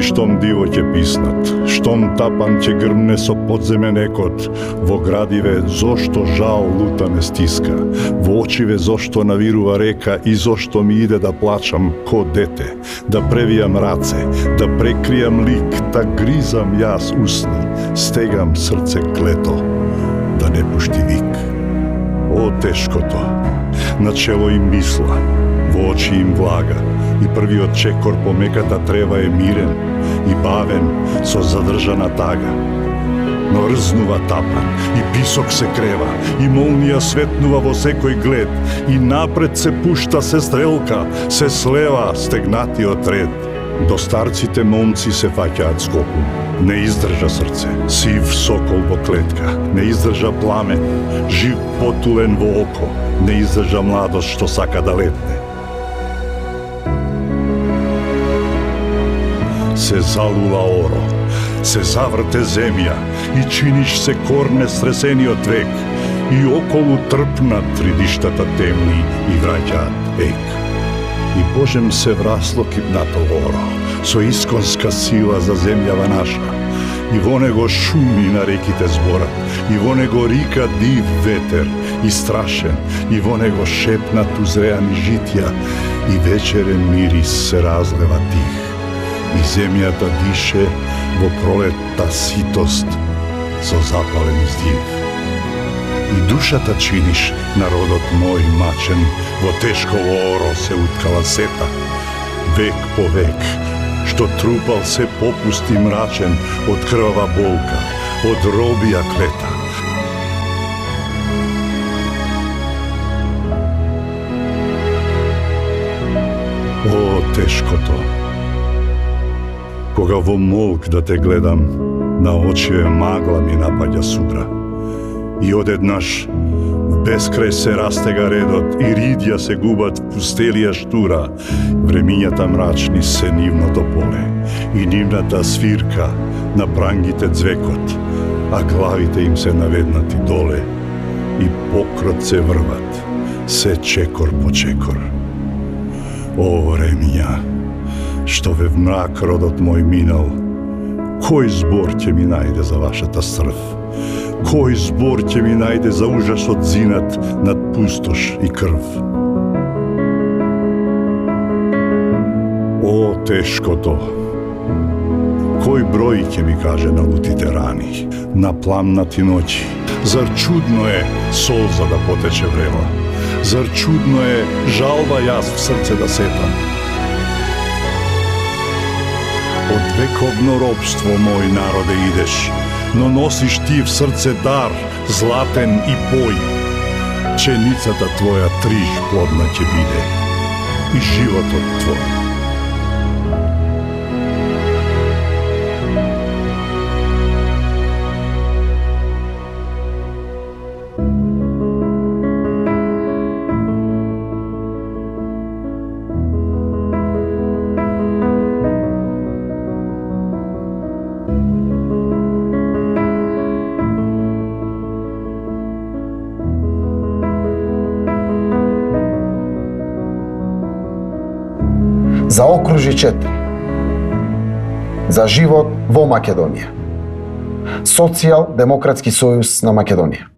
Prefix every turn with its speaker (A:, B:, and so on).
A: Штом диво ќе писнат, штом тапан ќе грмне со подземен екот, во градиве зошто жал лута ме стиска, во очиве зошто навирува река и зошто ми иде да плачам ко дете, да превијам раце, да прекријам лик, да гризам јас усни, стегам срце клето, да не пушти вик. О, тешкото, на чело им мисла, во очи им влага, и првиот чекор по меката трева е мирен и бавен со задржана тага. Но рзнува тапан, и писок се крева, и молнија светнува во секој глед, и напред се пушта се стрелка, се слева стегнатиот ред. До старците момци се фаќаат скоком. Не издржа срце, сив сокол во клетка, не издржа пламен, жив потулен во око, не издржа младост што сака да летне. Се залула оро, се заврте земја и чиниш се корне стресениот век и околу трпнат тридиштата темни и враќаат ек. И Божем се врасло кипнато оро, со исконска сила за земјава наша, и во него шуми на реките зборат, и во него рика див ветер и страшен, и во него шепнат узреани житја, и вечерен мирис се разлева тих. И земјата дише во пролетта ситост со запален здив. И душата чиниш народот мој мачен, во тешково оро се уткала сета. Век по век, што трупал се попусти мрачен од крвава болка, од робија клета. О, тешкото! Кога во молк да те гледам, на очиве магла ми напаѓа сура. И одеднаш в бескрај се растега редот и ридја се губат в пустелија штура, времињата мрачни се нивното поле и нивната свирка на прангите звекот, а главите им се наведнати доле и покрот се врват, се чекор по чекор. О, времиња, што ве в мрак родот мој минал, кој збор ќе ми најде за вашата срв? Кој збор ќе ми најде за ужасот зинат над пустош и крв? О, тешкото! Кој број ќе ми каже на лутите рани, на пламнати ноќи? Зар чудно е солза да потече врела? Зар чудно е жалба јас в срце да сепам? Од вековно робство, мој народе, идеш, но носиш ти в срце дар, златен и пој. Пченицата твоја триж плодна ќе биде и животот твој.
B: Заокружи 4. За живот во Македонија. Социјал-демократски сојуз на Македонија.